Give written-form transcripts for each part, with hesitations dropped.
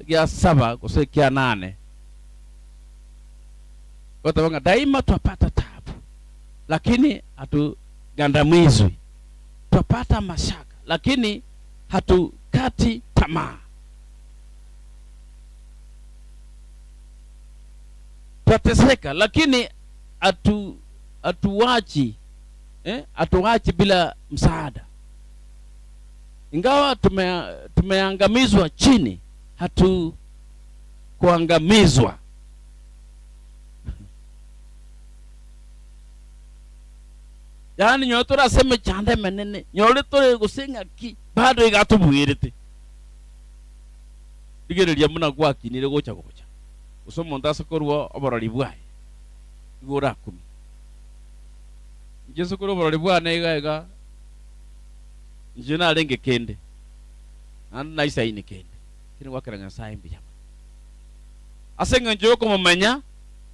gia 7 kusikia 8. Kwa sababu daima tupata taabu, lakini hatugandamizwi. Tupata mashaka, lakini hatukati tamaa. Tuteseka, lakini hatuachi bila msaada. Ingawa tumeangamizwa chini, kuangamizwa. Yani nyotora sema chande menene nyole tore gusenga ki bado igatubwirite digereria muna gwakinire gocha usomo ndasa korwa oborori bwaye igora 10 Jesu korwa oborori bwana igaiga njina renge kende and na isa ini kende kini wakaranga sai mbya asenga njoko mumenya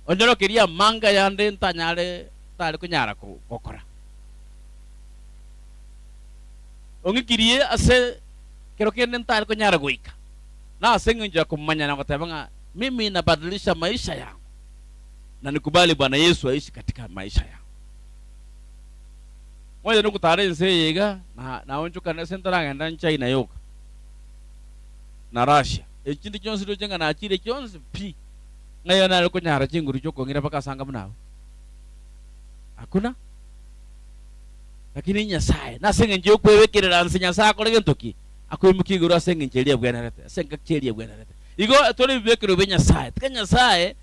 onjoro kiria manga yande ntanyare tari kunyara kokora ongikirie ase kero kende ntari kunyara goika na asenga njoko mumenya na kutabanga mimi nabadilisha maisha yangu na nikubali Bwana Yesu aishi katika maisha yangu. Moja nuko tare nse yega na onjuka na sentaranga ndan China yoka na Russia ekindi kyonse dojenga na akire kyonse pi ngayo na ko nyara chinguru choko ngira paka sanga mnao hakuna. Lakini Nyasaye na senge nje okwewekerera nsinya sako legentoki akwimukiguru asenge ncheria bwanarete asenge cheria bwanarete igo tole bibekero benya Nyasaye Nyasaye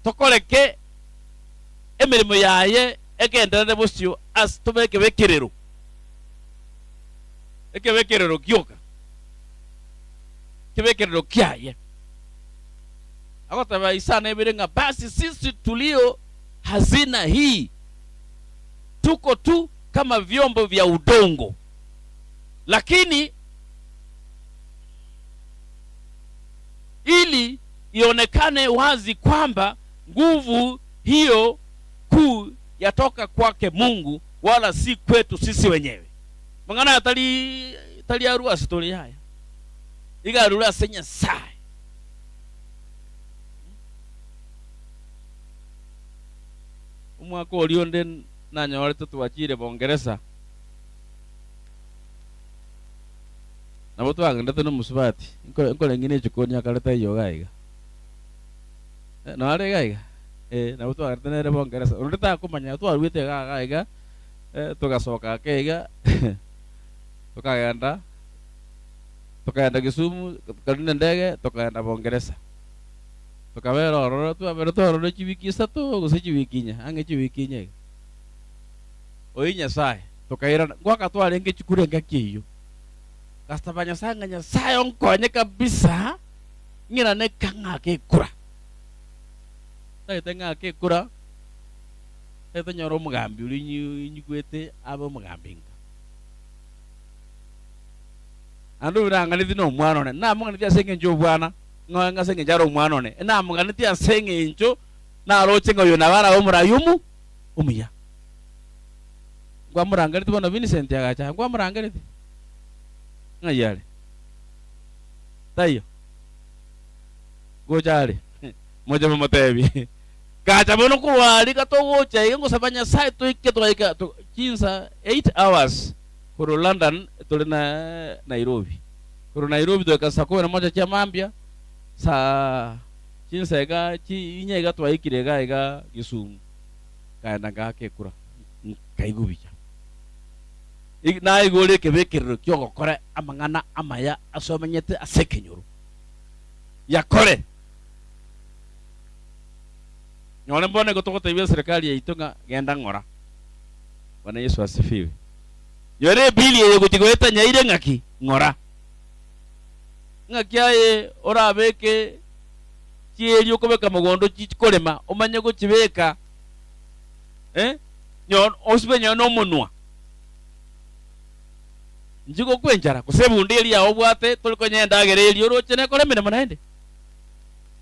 tokoleke emirimo yaye egenderere busyo as tobeke bekerero ekebekerero kyoka kebekerero kyaye akotaba isana ebirenga. Basi sisi tulio hazina hii tuko tu kama vyombo vya udongo, lakini ili ionekane wazi kwamba nguvu hiyo kuu yatoka kwake Mungu wala si kwetu sisi wenyewe. Mangana tali arua story haya igarura senya sai umwako olionde na nyawale tuwachire Bongereza na boto agenda teno musubati inko lengine chikoni akaleta iyo gaiga no ale gaiga na boto agenda Bongereza urita kumanya tu arwite gaiga tugasoka keiga tukaenda Kisumu tukaenda ndege tukaenda Bongereza tukabera ororo tu abera to ororo chibiki sato gusichibikinya ange chibikinya oinya sai tukaira gwaka tu alenge chikure ngakiyo kastabanya sanga Nyasaye onkonye kabisa ngira ne kanga ke kura taitenga ke kura nyoro mugambi uri nyigwete abo mugambinga andu biranganiti no mwana ne na mwana tia senge njo bwana nga senge jaro mwana ne na mwana tia senge njo na roche ngo yona bana bo murayumu umuya gwa murangariti bona Vincent yagacha gwa murangariti ngayale tayo gojale moja motebi gacha bono kuwali katogo cha ngo sabanya sai to iketo to kinsa 8 hours kuro London to na Nairobi kuro Nairobi to kasako na moja cha mambia sa kinsa ga chi inyega to ikirega ega Kisumu kaenda ngake kura kaigubicha igna igole kebekerero kyoko kore amangana amaya asomenyete asekenyoro yakore nyone mbone gotokota ibya serikali ya itonga genda ngora. Bwana Yesu asifiwe. Yore bili ye gutigweta nyaire ngaki ngora ngaki aye ora beke chieri okobeka mugondo chikorema omanye go chibeka nyon osibenya no munwa njigo kwenjara kusebundi eli ya obwate toliko nyenda gereli orochene kole mene manaende.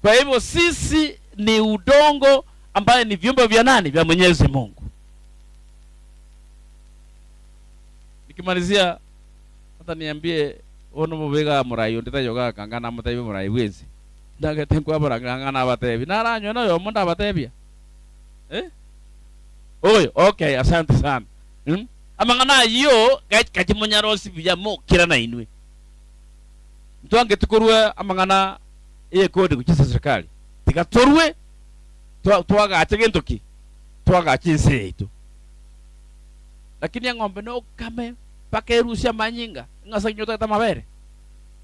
Kwa hivyo sisi ni udongo ambaye ni vyombo vya nani? Vya Mwenyezi Mungu. Nikimalizia hata niambie ono mubega murai ondita yoga kangana mutebi murai wezi ndagete kwa barangana abatebi naranyo no yo munda abatebia oyo okay asante sana amangana yo kachimunyarosi bya mo kira na inwe ntwange tukurwe amangana iye kodi kuchisa serikali tigatorwe twaga ategentoki twaga chinse itu lakini ya ng'ombe no kame pakerusia manyinga ngasa nyota ta mabere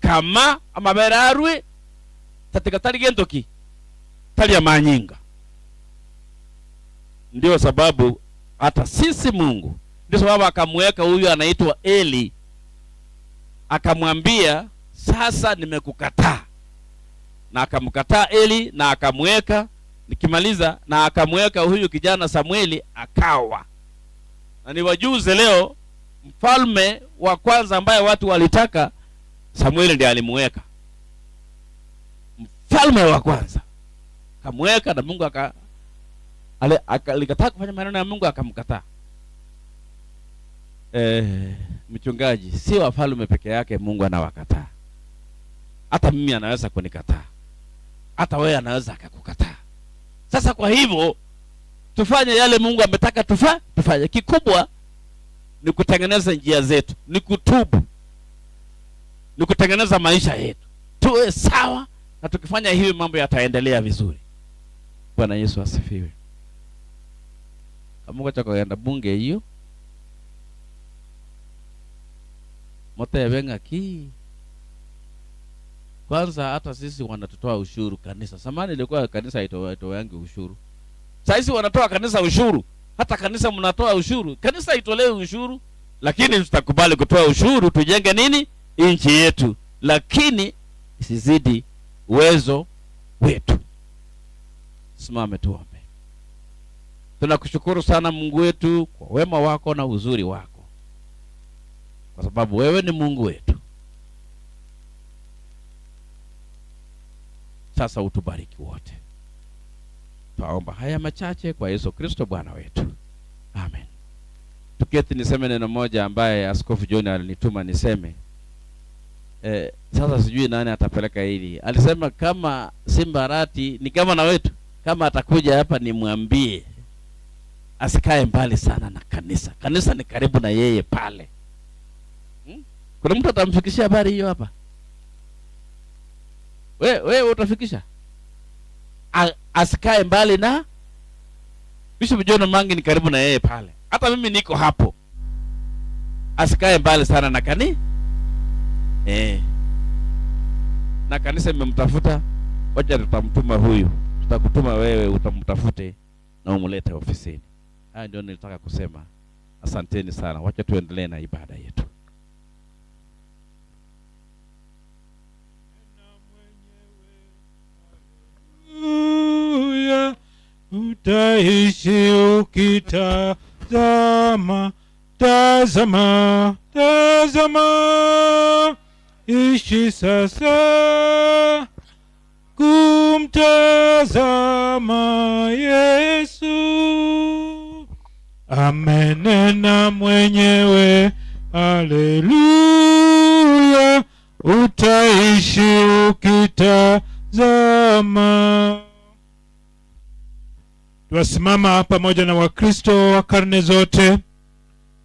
kama amabere arwe tatika tali gentoki tali ya manyinga. Ndio sababu hata sisi Mungu, ndio sababu akamweka huyu anaitwa Eli, akamwambia sasa nimekukataa, na akamkataa Eli na akamweka, nikimaliza, na akamweka huyu kijana Samueli akawa. Na niwajuze leo, mfalme wa kwanza ambaye watu walitaka, Samueli ndiye alimweka mfalme wa kwanza, akamweka, na Mungu alikataa kufanya maneno ya Mungu, akamkataa. Mchungaji, si wafalme peke yake Mungu anawakataa. Hata mimi anaweza kunikataa, hata wewe anaweza akakukataa. Sasa kwa hivyo tufanye yale Mungu ametaka tufanye. Kikubwa ni kutengeneza njia zetu, ni kutubu, ni kutengeneza maisha yetu tuwe sawa, na tukifanya hivi mambo yataendelea vizuri. Bwana Yesu asifiwe. Mungu atakwenda bunge hiyo motebenga ki kwanza. Hata sisi wanatutoa ushuru kanisa. Samani ilikuwa kanisa itoe yangu ushuru. Sasa wanatoa kanisa ushuru. Hata kanisa mnatoa ushuru. Kanisa itolee ushuru, lakini tutakubali kutoa ushuru tujenge nini? Nchi yetu, lakini isizidi uwezo wetu. Simame tuombe. Tunakushukuru sana Mungu wetu kwa wema wako na uzuri wako, kwa sababu wewe ni Mungu wetu. Sasa utubariki wote. Twaomba haya machache kwa Yesu Kristo Bwana wetu. Amen. Tuketi niseme neno moja ambaye Askofu John alinituma niseme. Sasa sijui nani atapeleka hili. Alisema kama Simbarati ni kama na wetu, kama atakuja hapa nimwambie asikae mbali sana na kanisa. Kanisa ni karibu na yeye pale. Kuna mtu atamfikishia habari hiyo hapa? Wewe utafikisha? Asikae mbali na Bishop John Mangi, ni karibu na yeye pale. Hata mimi niko hapo. Asikae mbali sana na na kanisa imemtafuta. Wacha tutamtuma huyu. Tutakutuma wewe utamtafute na umlete ofisini. Haya ndio nilitaka kusema. Asanteni sana. Wacha tuendelee na ibada yetu. Utaishi ukitazama, tazama, tazama, ishi sasa kumtazama Yesu. Amenena mwenyewe, haleluya, utaishi ukitazama. Tuwasimama pamoja na Wakristo wa karne zote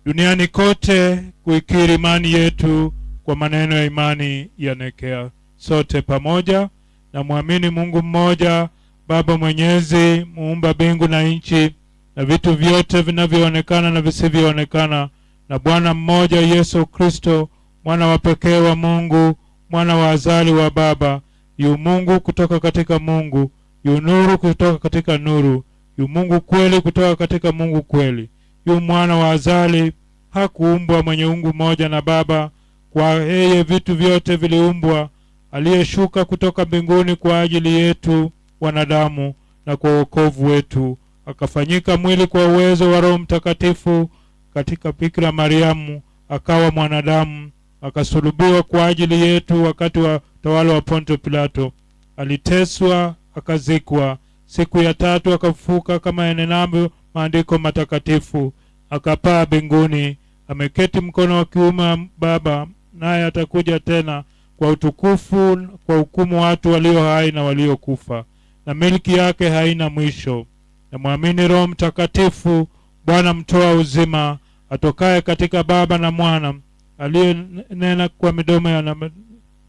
duniani kote kuikiri imani yetu kwa maneno ya imani ya Nikea. Sote pamoja na muamini Mungu mmoja, Baba Mwenyezi, muumba mbingu na nchi na vitu vyote vinavyoonekana na visivyoonekana, na Bwana mmoja Yesu Kristo, mwana wa pekee wa Mungu, mwana wa azali wa Baba, yu Mungu kutoka katika Mungu, yu nuru kutoka katika nuru, yu Mungu kweli kutoka katika Mungu kweli, yu mwana wa azali, hakuumbwa, mwenye ungu moja na Baba. Kwa yeye vitu vyote viliumbwa, aliyeshuka kutoka mbinguni kwa ajili yetu wanadamu na kwa wokovu wetu, akafanyika mwili kwa uwezo wa Roho Mtakatifu katika Bikira Mariamu, akawa mwanadamu, akasulubiwa kwa ajili yetu wakati wa utawala wa Ponto Pilato, aliteswa, akazikwa, siku ya tatu akafufuka kama yanenavyo maandiko matakatifu, akapaa mbinguni, ameketi mkono wa kuume wa Baba naye atakuja tena kwa utukufu kwa hukumu watu walio hai na waliokufa, na milki yake haina mwisho. Na muamini Roho Mtakatifu, Bwana mtoa uzima, atokaye katika Baba na Mwana, aliyenena kwa midomo ya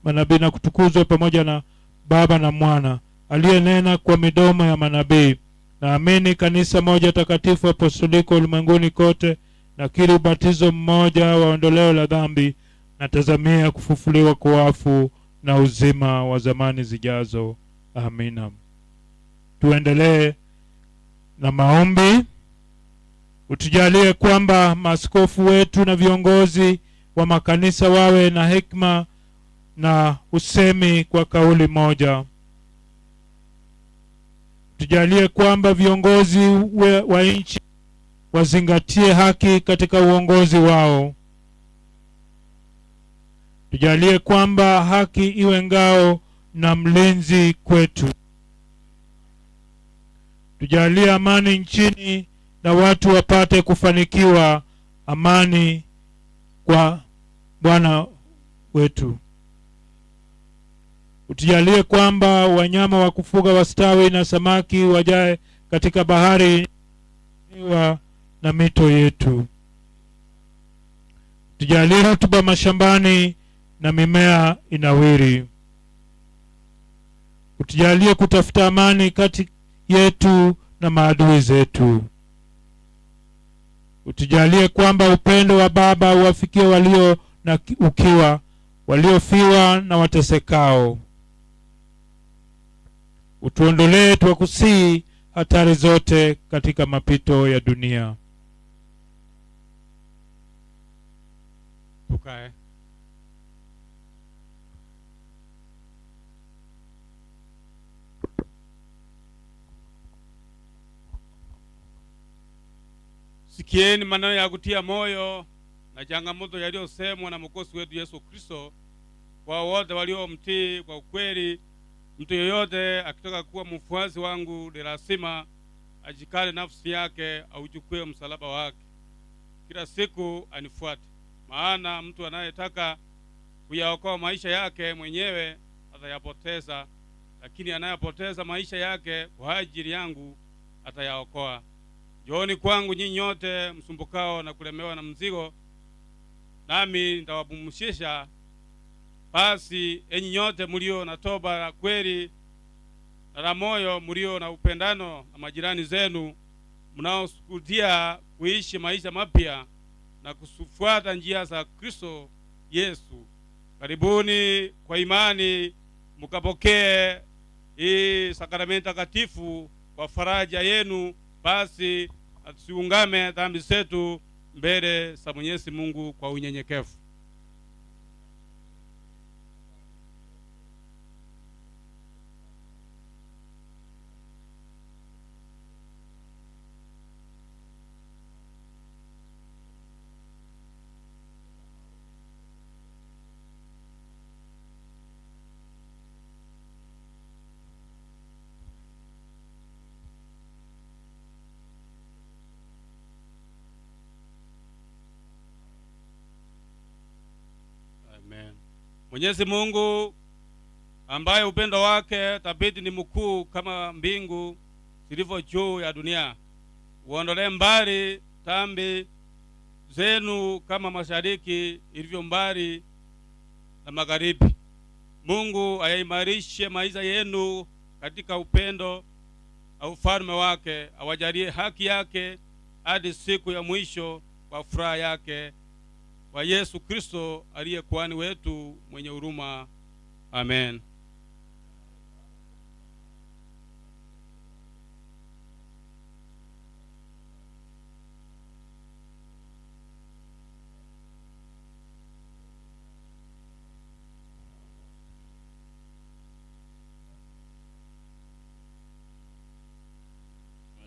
manabii na kutukuzwa pamoja na Baba na Mwana, aliyenena kwa midomo ya manabii. Naamini kanisa moja takatifu apostoliko ulimwenguni kote, nakiri ubatizo mmoja wa ondoleo la dhambi, natazamia kufufuliwa kwa wafu na uzima wa zamani zijazo. Amina. Tuendelee na maombi. Utujalie kwamba maaskofu wetu na viongozi wa makanisa wawe na hekima na usemi kwa kauli moja. Tujalie kwamba viongozi wa nchi wazingatie haki katika uongozi wao. Tujalie kwamba haki iwe ngao na mlinzi kwetu. Tujalie amani nchini na watu wapate kufanikiwa amani kwa Bwana wetu. Utujalie kwamba wanyama wa kufuga wastawi na samaki wajae katika bahari na mito yetu. Tujalie rutuba mashambani na mimea inawiri. Utujalie kutafuta amani kati yetu na maadui zetu. Utujalie kwamba upendo wa Baba uwafikie walio na ukiwa, waliofiwa na watesekao. Utuondolee tuwakusii hatari zote katika mapito ya dunia. Tukae. Sikieni maneno ya kutia moyo na changamoto yaliyosemwa na Mwokozi wetu Yesu Kristo kwa wote waliomtii kwa ukweli. Mtu yoyote akitaka kuwa mfuasi wangu ni lazima ajikane nafsi yake, auchukue msalaba wake kila siku anifuate. Maana mtu anayetaka kuyaokoa maisha yake mwenyewe atayapoteza, lakini anayepoteza maisha yake kwa ajili yangu atayaokoa. Njooni kwangu nyinyi nyote msumbukao na kulemewa na mzigo, nami nitawapumzisha. Basi enyi nyote mlio na toba la kweli na la moyo, mlio na upendano na majirani zenu, mnaosukutia kuishi maisha mapya na kufuata njia za Kristo Yesu, karibuni kwa imani mkapokee hii sakramenti takatifu kwa faraja yenu. Basi tusiungame dhambi zetu mbele za Mwenyezi Mungu kwa unyenyekevu. Amen. Mwenyezi Mungu ambaye upendo wake thabiti ni mkuu kama mbingu zilivyo juu ya dunia, uondolee mbali dhambi zenu kama mashariki ilivyo mbali na magharibi. Mungu ayaimarishe maisha yenu katika upendo na ufalme wake, awajalie haki yake hadi siku ya mwisho kwa furaha yake, kwa Yesu Kristo aliye kuhani wetu mwenye huruma. Amen.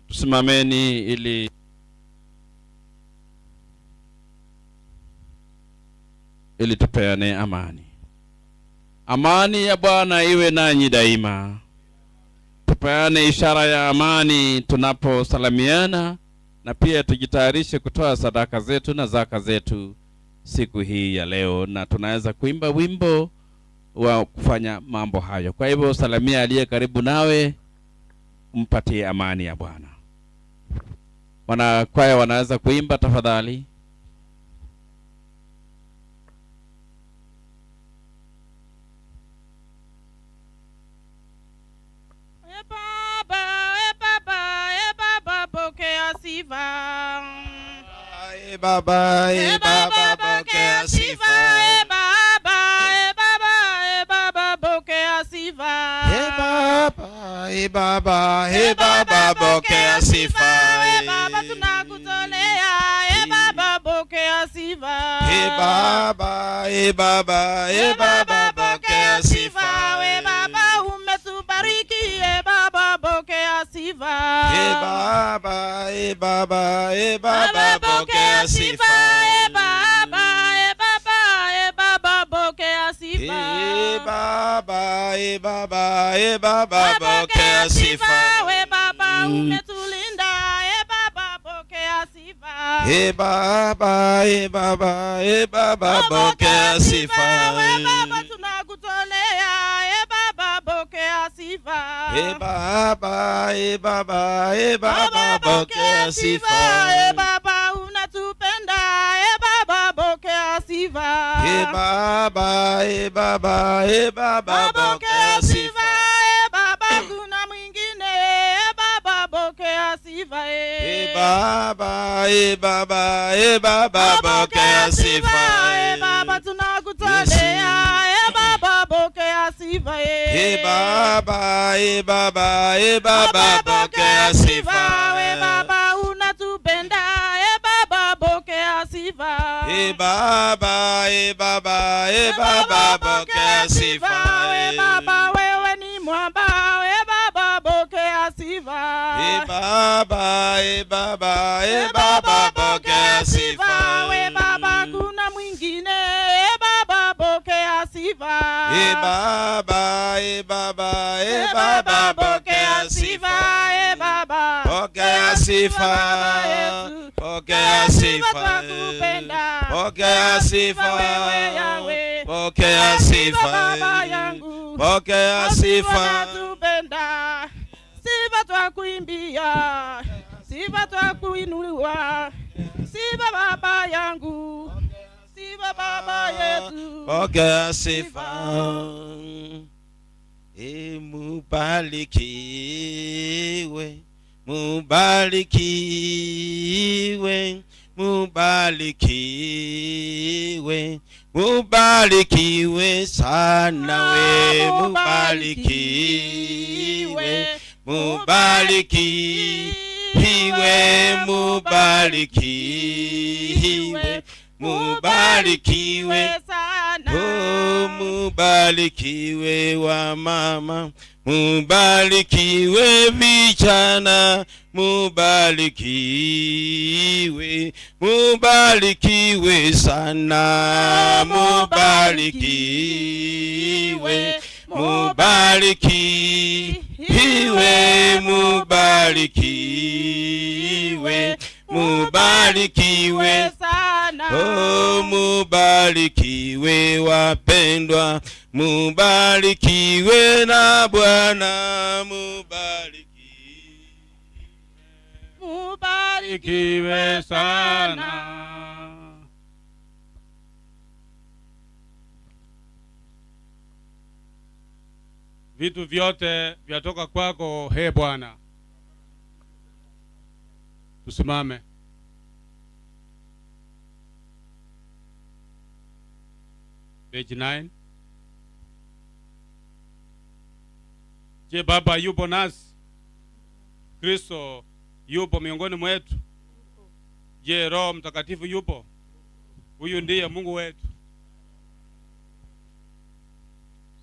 Tusimameni ili tupeane amani. Amani ya Bwana iwe nanyi daima. Tupeane ishara ya amani tunaposalamiana, na pia tujitayarishe kutoa sadaka zetu na zaka zetu siku hii ya leo, na tunaweza kuimba wimbo wa kufanya mambo hayo. Kwa hivyo salamia aliye karibu nawe, mpatie amani ya Bwana. Wana kwaya wanaweza kuimba tafadhali. Baba, Baba, pokea sifa. Baba, pokea sifa. Baba, Baba, pokea sifa. Baba, tunakutolea. Baba, pokea sifa. Baba, Baba, pokea sifa. Baba, umetubariki. Baba, pokea sifa. Baba, Baba, pokea sifa. Baba, pokea sifa. Baba, pokea sifa. Baba, umetulinda. Baba, pokea sifa. Baba, pokea sifa. Baba, tunakutolea. Baba, pokea sifa. Baba, pokea sifa. Baba, unatupenda. Baba, pokea sifa. Baba, pokea sifa. Baba, kuna mwingine. Baba, pokea sifa. Baba, pokea sifa. Baba, tunakutolea. Baba, pokea sifa. Baba, pokea sifa. Baba, unatupenda. Baba, pokea sifa. Baba, pokea sifa. Baba, wewe ni mwamba. Baba, pokea sifa. Baba, pokea sifa. Baba, kuna mwingine. Baba, pokea sifa. Baba, pokea sifa. Baba, Pokea sifa. Pokea sifa. Pokea sifa. wewe Yahweh. Pokea sifa. Baba yangu. Pokea sifa. Tupenda. Sifa twakuimbia. Sifa twakuinua. Sifa Baba yangu. Sifa Baba yetu. Pokea sifa. Mubarikiwe, mubarikiwe, mubarikiwe, mubarikiwe sana we, mubarikiwe, mubarikiwe, mubarikiwe, mubarikiwe sana. Oh, mubarikiwe wa mama, mubarikiwe vijana, mubarikiwe, mubarikiwe sana, mubarikiwe, mubarikiwe, mubarikiwe, mubarikiwe sana. Oh, mubarikiwe wapendwa, mubarikiwe na Bwana, Mubarikiwe sana. Vitu vyote vyatoka kwako, he Bwana. Tusimame. Page 9. Je, Baba yupo nasi? Kristo yupo miongoni mwetu? Je, Roho Mtakatifu yupo? Huyu ndiye Mungu wetu.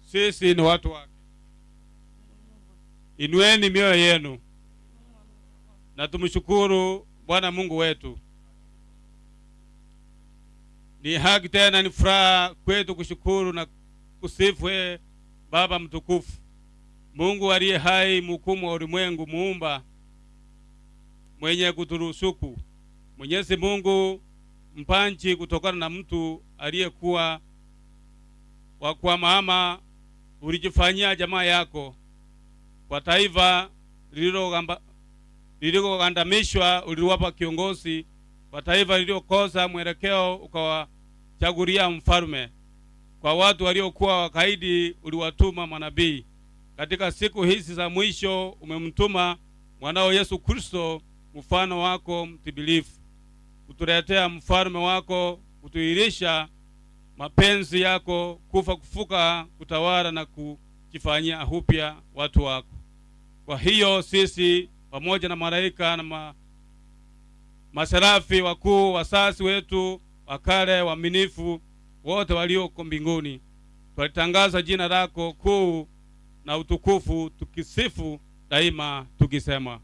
Sisi ni watu wake. Inueni mioyo yenu na tumshukuru Bwana Mungu wetu. Ni haki tena ni furaha kwetu kushukuru na kusifu Baba mtukufu, Mungu aliye hai, mhukumu wa ulimwengu, muumba, mwenye kuturuzuku. Mwenyezi Mungu mpanchi kutokana na mtu aliyekuwa wa kwa mama ulijifanyia jamaa yako. Kwa taifa lililogandamishwa uliwapa kiongozi. Kwa taifa lililokosa mwelekeo ukawachagulia mfalme. Kwa watu waliokuwa wakaidi uliwatuma manabii. Katika siku hizi za mwisho umemtuma mwanao Yesu Kristo, mfano wako mtimilifu, kutuletea mfalme wako, kutuilisha mapenzi yako, kufa kufuka, kutawala na kujifanyia upya watu wako. Kwa hiyo sisi pamoja na malaika na maserafi wakuu, wasasi wetu wakale waaminifu wote walioko mbinguni, twalitangaza jina lako kuu na utukufu, tukisifu daima tukisema: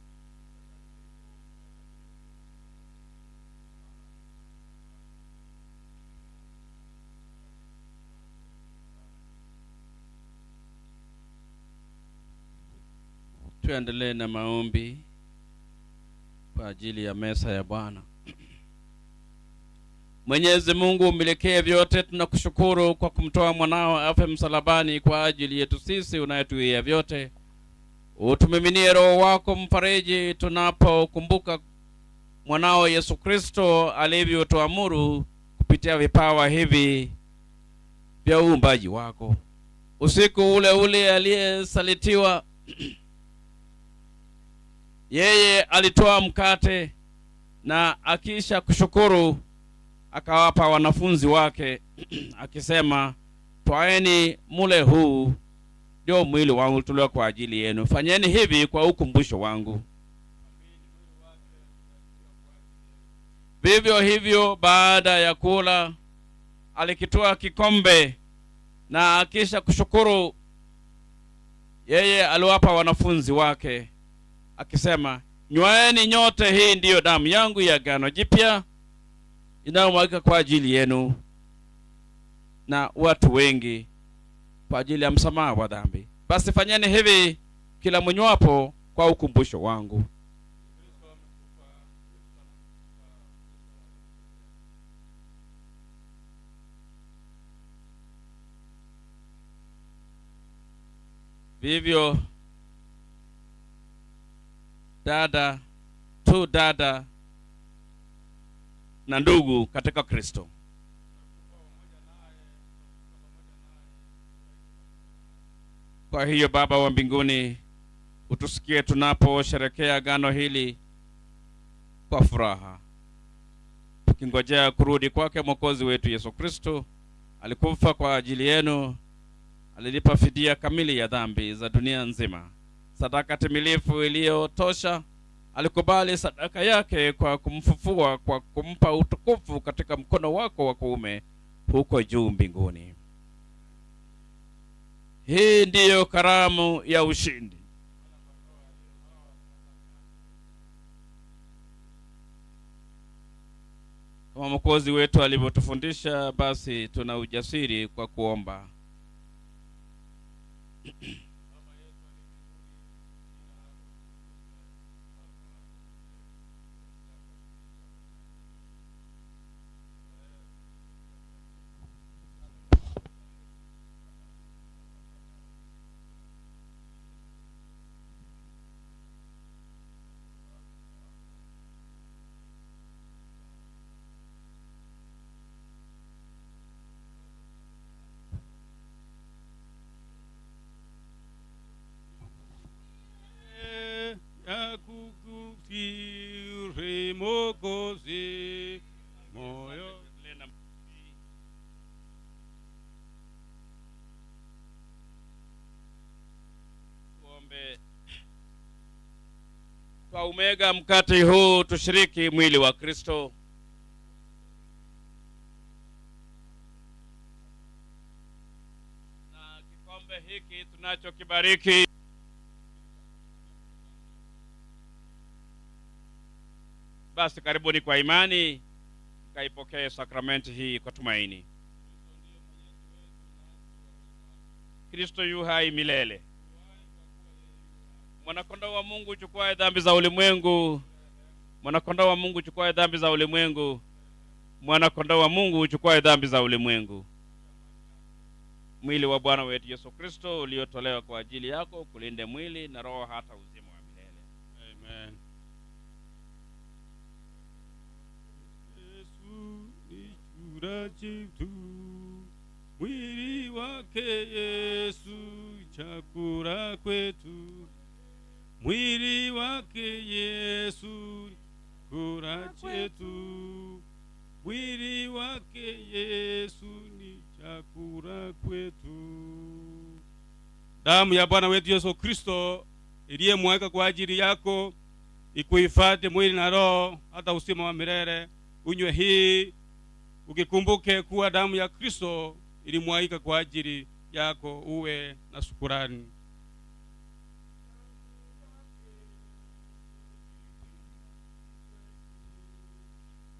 Tuendelee na maombi kwa ajili ya mesa ya Bwana. Mwenyezi Mungu umilekee vyote, tunakushukuru kwa kumtoa mwanao afe msalabani kwa ajili yetu sisi unayetuia vyote. Utumiminie Roho wako mfariji tunapokumbuka mwanao Yesu Kristo alivyotuamuru kupitia vipawa hivi vya uumbaji wako. Usiku ule ule aliyesalitiwa yeye alitoa mkate na akisha kushukuru akawapa wanafunzi wake akisema, twaeni mule, huu ndio mwili wangu ulitolewa kwa ajili yenu, fanyeni hivi kwa ukumbusho wangu. Vivyo hivyo baada ya kula alikitoa kikombe na akisha kushukuru yeye aliwapa wanafunzi wake akisema, nywaeni nyote, hii ndiyo damu yangu ya agano jipya inayomwagika kwa ajili yenu na watu wengi kwa ajili ya msamaha wa dhambi. Basi fanyeni hivi kila mnywapo kwa ukumbusho wangu. Vivyo dada na ndugu katika Kristo, kwa hiyo Baba wa mbinguni, utusikie tunaposherekea agano hili kwa furaha, tukingojea kurudi kwake Mwokozi wetu Yesu Kristo. Alikufa kwa ajili yenu, alilipa fidia kamili ya dhambi za dunia nzima, sadaka timilifu iliyotosha. Alikubali sadaka yake kwa kumfufua, kwa kumpa utukufu katika mkono wako wa kuume huko juu mbinguni. Hii ndiyo karamu ya ushindi. Kama Mwokozi wetu alivyotufundisha, basi tuna ujasiri kwa kuomba. Yakukutire Mwokozi moyo. Tuombe. Kwa umega mkate huu tushiriki mwili wa Kristo. Na kikombe hiki tunachokibariki, basi karibuni kwa imani mkaipokee sakramenti hii kwa tumaini. Kristo yu hai milele. Mwanakondoo wa Mungu chukua dhambi za ulimwengu. Mwanakondoo wa Mungu chukua dhambi za ulimwengu. mwana kondoo wa Mungu uchukua dhambi za ulimwengu. Mwili wa Bwana wetu Yesu Kristo uliotolewa kwa ajili yako kulinde mwili na roho hata uzima wa milele. Amen. Yesu ni chura chetu, mwili wake Yesu chakula kwetu. Mwili wake Yesu chakula chetu, mwili wake Yesu ni chakula kwetu. Damu ya Bwana wetu Yesu Kristo iliyemwagika kwa ajili yako ikuhifadhi mwili na roho hata uzima wa milele. Unywe hii ukikumbuke kuwa damu ya Kristo ilimwagika kwa ajili yako. Uwe na shukrani.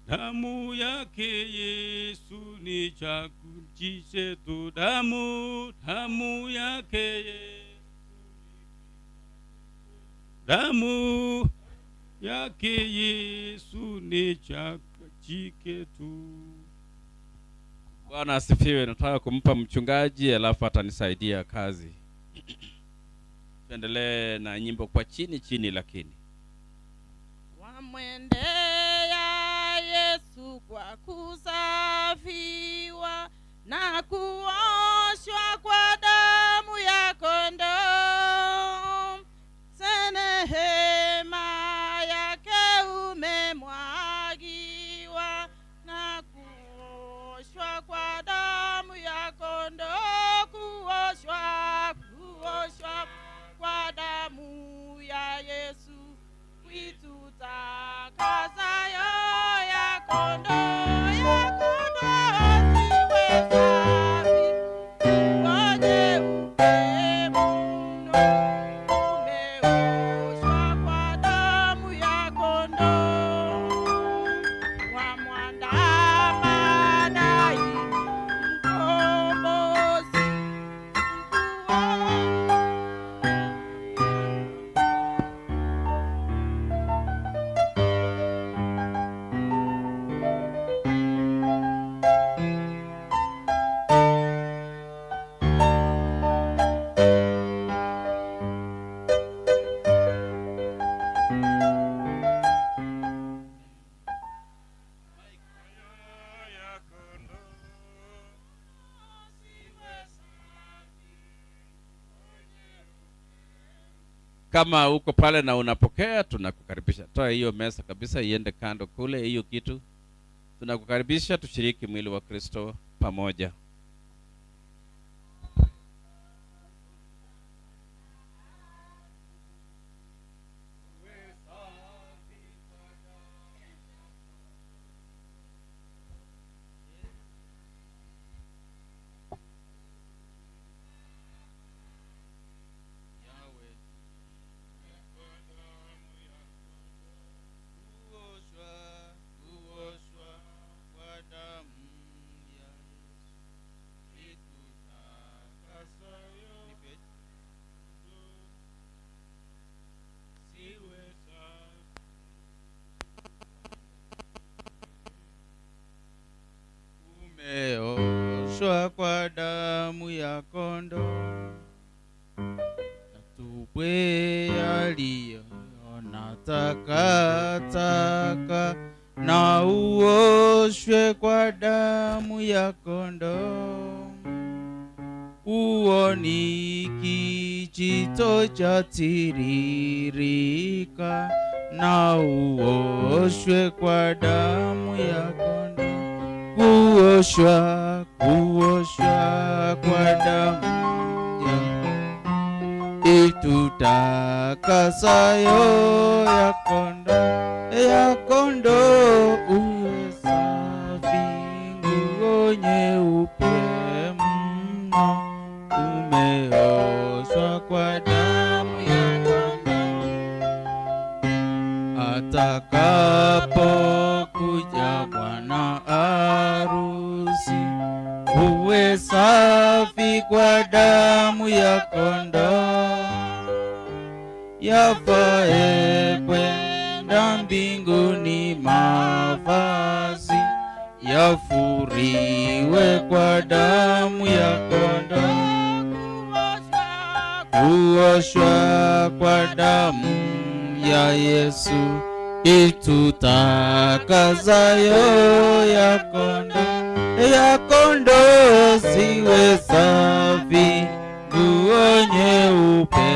Damu yake Yesu ni chakula chetu. Damu yake Yesu, damu yake Yesu ni chakula chetu. Bwana asifiwe. Nataka kumpa mchungaji alafu atanisaidia kazi. Tuendelee na nyimbo kwa chini lakini. Wamwendea Yesu kwa kusafiwa na kuoshwa kwa damu ya kondoo. Senehema yake umemwagiwa na kuoshwa kwa damu ya kondoo. Kuoshwa kwa damu ya Yesu itutakasayo ya kondoo siwe safi, ngoje upemo mno, umeoshwa kwa damu ya kondoo. Wamwandama daima mkombozi Kama uko pale na unapokea, tunakukaribisha. Toa hiyo mesa kabisa iende kando kule, hiyo kitu. Tunakukaribisha tushiriki mwili wa Kristo pamoja. Umeoshwa kwa damu ya kondoo, yatupwe yaliyoona takataka, na uoshwe kwa damu ya kondoo. Uoni kijito cha tiririka, na uoshwe kwa damu ya kondoo. Kuoshwa kwa damu ya itutakasayo ya kondoo, uwe safi, nguo nyeupe mno, umeoshwa kwa damu ya kondoo. Atakapokuja bwana arusi, uwe safi kwa damu ya kondoo. Yafae kwenda mbinguni mavazi yafuriwe kwa damu ya kondoo, kuoshwa kwa damu ya Yesu itutakasayo, ya kondoo ziwe safi, nguo nyeupe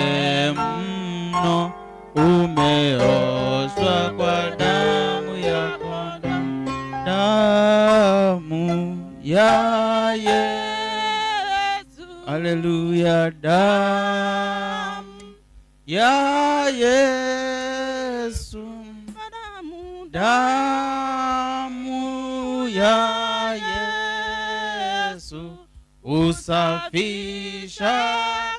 mno, umeoshwa kwa damu ya kondoo, damu ya Yesu, haleluya, damu ya Yesu, damu ya Yesu usafisha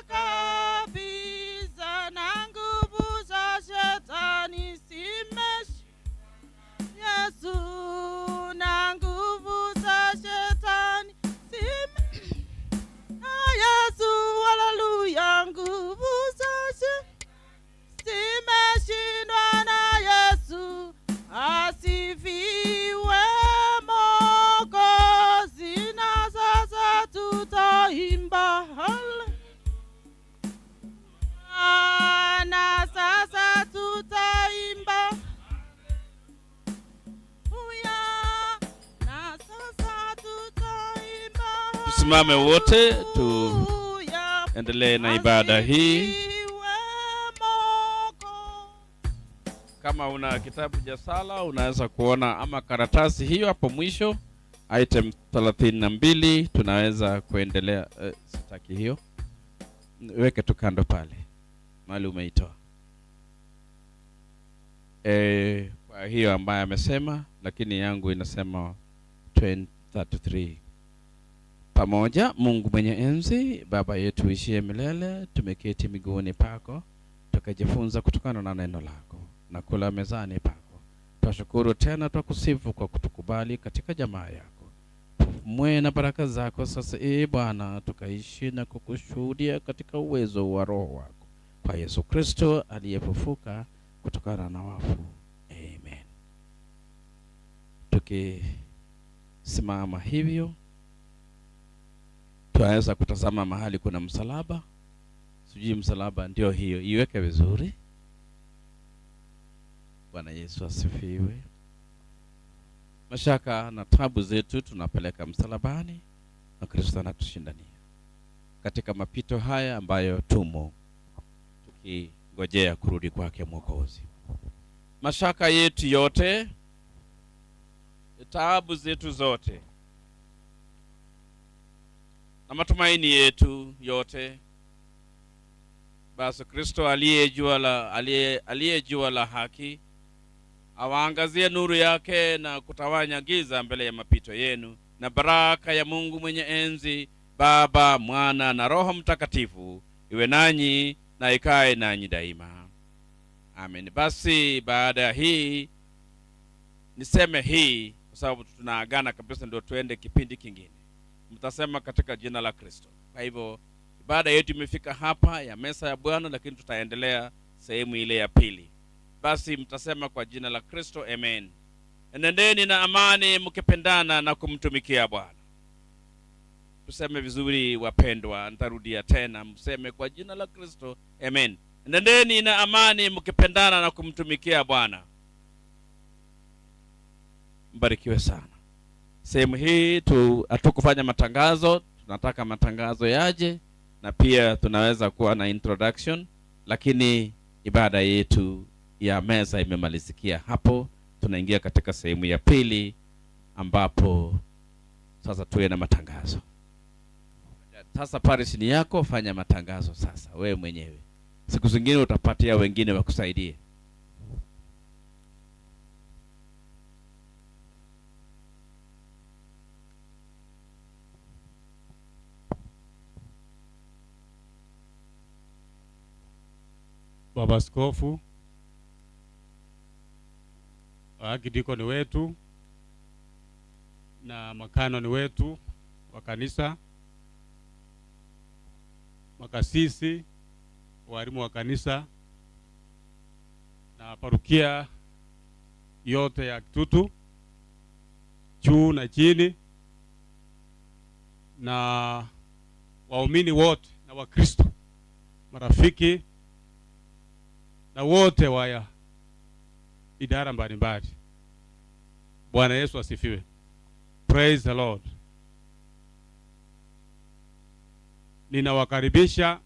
kabisa, na nguvu za shetani Yesu, na nguvu za shetani Yesu, haleluya, nguvu za zimeshindwa na Yesu, asifiwe Mwokozi. Na sasa tutaimba na sasa tutaimba na sasa tutaimba. Tusimame wote tuendelee na ibada hii. Kama una kitabu cha sala unaweza kuona ama karatasi hiyo hapo mwisho, item 32, tunaweza kuendelea. Sitaki hiyo, weke tu kando pale mahali umeitoa. Kwa hiyo ambaye amesema, lakini yangu inasema 33. Pamoja. Mungu mwenye enzi, Baba yetu ishie milele, tumeketi miguuni pako tukajifunza kutokana na neno lako na kula mezani pako. Twashukuru tena, twakusifu kwa kutukubali katika jamaa yako. Mwe na baraka zako sasa Bwana, tukaishi na kukushuhudia katika uwezo wa Roho wako, kwa Yesu Kristo aliyefufuka kutokana na wafu. Amen. Tukisimama hivyo, tunaweza kutazama mahali kuna msalaba. Sijui msalaba ndio hiyo, iweke vizuri. Bwana Yesu asifiwe. Mashaka na tabu zetu tunapeleka msalabani, na Kristo anatushindania katika mapito haya ambayo tumo, tukingojea kurudi kwake Mwokozi. Mashaka yetu yote, taabu zetu zote, na matumaini yetu yote, basi Kristo aliyejua la haki awaangazie nuru yake na kutawanya giza mbele ya mapito yenu, na baraka ya Mungu mwenye enzi, Baba, Mwana na Roho Mtakatifu iwe nanyi na ikae nanyi daima. Amen. Basi baada ya hii niseme hii kwa sababu tunaagana kabisa, ndio tuende kipindi kingine. Mtasema katika jina la Kristo. Kwa hivyo ibada yetu imefika hapa ya meza ya Bwana, lakini tutaendelea sehemu ile ya pili. Basi mtasema kwa jina la Kristo, amen. Enendeni na amani mkipendana na kumtumikia Bwana. Tuseme vizuri wapendwa, nitarudia tena, mseme kwa jina la Kristo, amen. Enendeni na amani mkipendana na kumtumikia Bwana. Mbarikiwe sana. Sehemu hii hatukufanya matangazo, tunataka matangazo yaje, na pia tunaweza kuwa na introduction, lakini ibada yetu ya meza imemalizikia hapo. Tunaingia katika sehemu ya pili ambapo sasa tuwe na matangazo. Sasa Paris ni yako, fanya matangazo sasa wewe mwenyewe. Siku zingine utapatia wengine wakusaidie. Baba Askofu, Archdeacon wetu na makanoni wetu wa kanisa, makasisi, walimu wa kanisa na parokia yote ya Kitutu, juu na chini, na waumini wote na Wakristo, marafiki na wote wa idara mbalimbali. Bwana Yesu asifiwe. Praise the Lord. Ninawakaribisha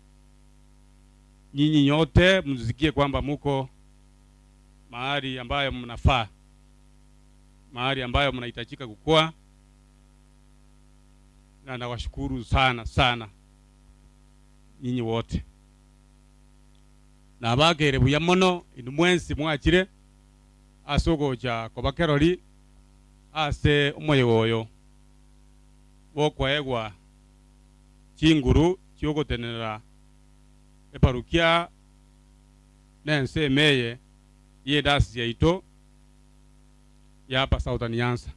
nyinyi nyote msikie kwamba muko mahali ambayo mnafaa, mahali ambayo mnahitajika kukua, na nawashukuru sana sana nyinyi wote. Na bagere buya mono indumwensi mwakire asogocha kobakeroli ase umoyoyo bokwaegwa chinguru chiogotenera eparukia nense meye yedasi yaito yapa Southern Nyanza.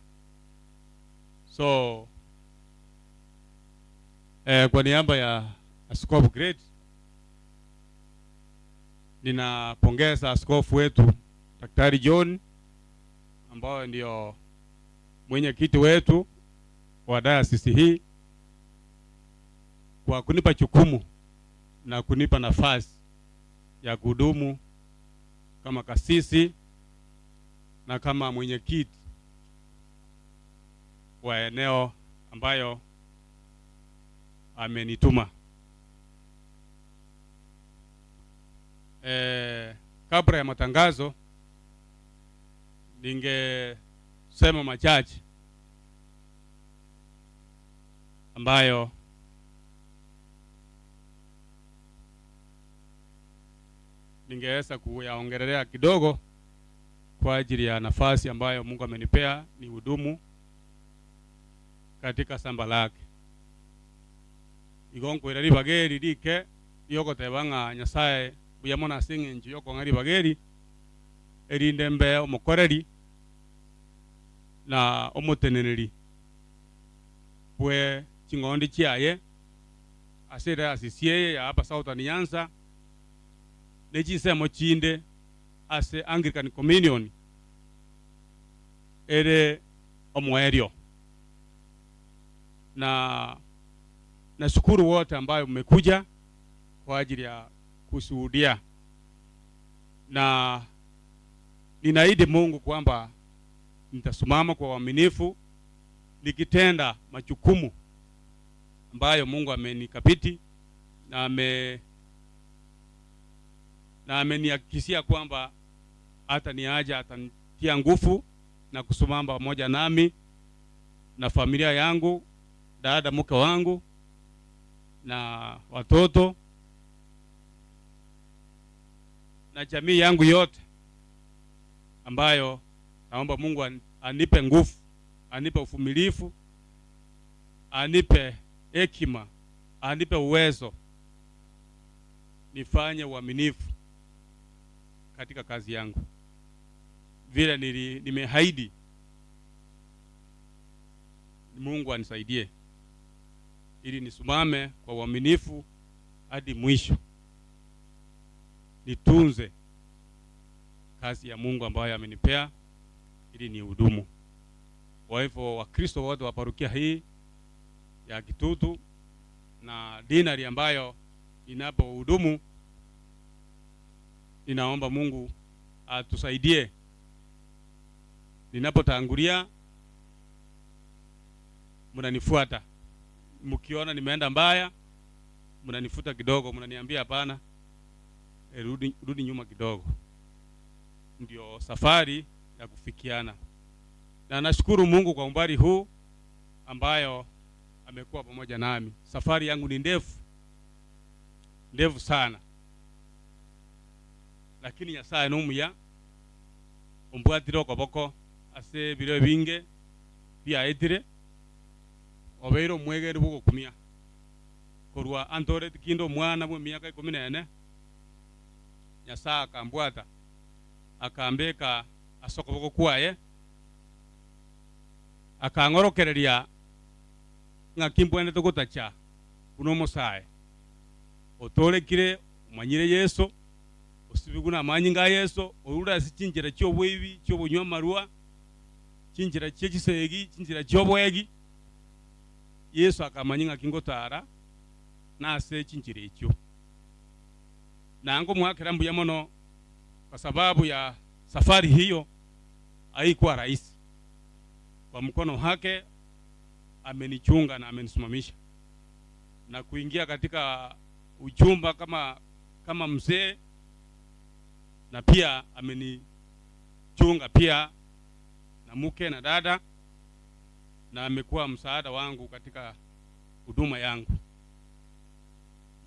So kwa niaba ya Askofu Great, ninapongeza askofu wetu Daktari John ambao ndio mwenyekiti wetu wa dayosisi hii kwa kunipa jukumu na kunipa nafasi ya kudumu kama kasisi na kama mwenyekiti wa eneo ambayo amenituma. Kabla ya matangazo ningesema machache ambayo ningeweza kuyaongelea kidogo kwa ajili ya nafasi ambayo Mungu amenipea ni hudumu katika samba lake. Igongo irari bageri dike yoko tebanga Nyasaye buyamona singe nji yoko ngari bageri erinde mbe omukoreri na omuteneneri bwe chingondi chiaye asira asisiye ya hapa Southern Nyanza nechisemo chinde ase Anglican Communion ere omwerio. Na nashukuru wote ambayo mmekuja kwa ajili ya kushuhudia, na ninaahidi Mungu kwamba nitasimama kwa uaminifu nikitenda majukumu ambayo Mungu amenikabidhi na amenihakikishia kwamba hata niaja atanitia nguvu na kusimama pamoja nami na familia yangu, dada mke wangu na watoto na jamii yangu yote, ambayo naomba Mungu anipe nguvu, anipe uvumilivu, anipe hekima, anipe uwezo nifanye uaminifu katika kazi yangu vile nimeahidi. Mungu anisaidie ili nisimame kwa uaminifu hadi mwisho, nitunze kazi ya Mungu ambayo amenipea ili ni hudumu. Kwa hivyo Wakristo wote wa parokia hii ya Kitutu na dinari ambayo inapohudumu, ninaomba Mungu atusaidie ninapotangulia mnanifuata. Mkiona nimeenda mbaya mnanifuta kidogo, mnaniambia hapana, rudi nyuma kidogo. Ndio safari ya kufikiana. Na nashukuru Mungu kwa umbali huu ambayo amekuwa pamoja nami. Safari yangu ni ndefu sana, lakini Nyasaye numuya ombwatire okoboko ase biro binge byaetire obeiro mwegere bugokumia korwa antore tikindo mwana bwe miaka 14. Nyasaye akambwata akambeka asokoboko kwaye akangorokereria ngakimbwene togutacha uno Musaye otorekire umanyire Yesu osibiguna amanyi nga Yesu orura sichinjira cyo bwibi cyo bunywa marua chinjira chechisegi chinjira chobwegi Yesu akamanyinga kingotara nase chinjira ekyo nango mwakera mbuya mono kwa sababu ya safari hiyo haikuwa rahisi. Kwa mkono wake amenichunga na amenisimamisha na kuingia katika ujumba kama mzee, na pia amenichunga pia na mke na dada, na amekuwa msaada wangu katika huduma yangu.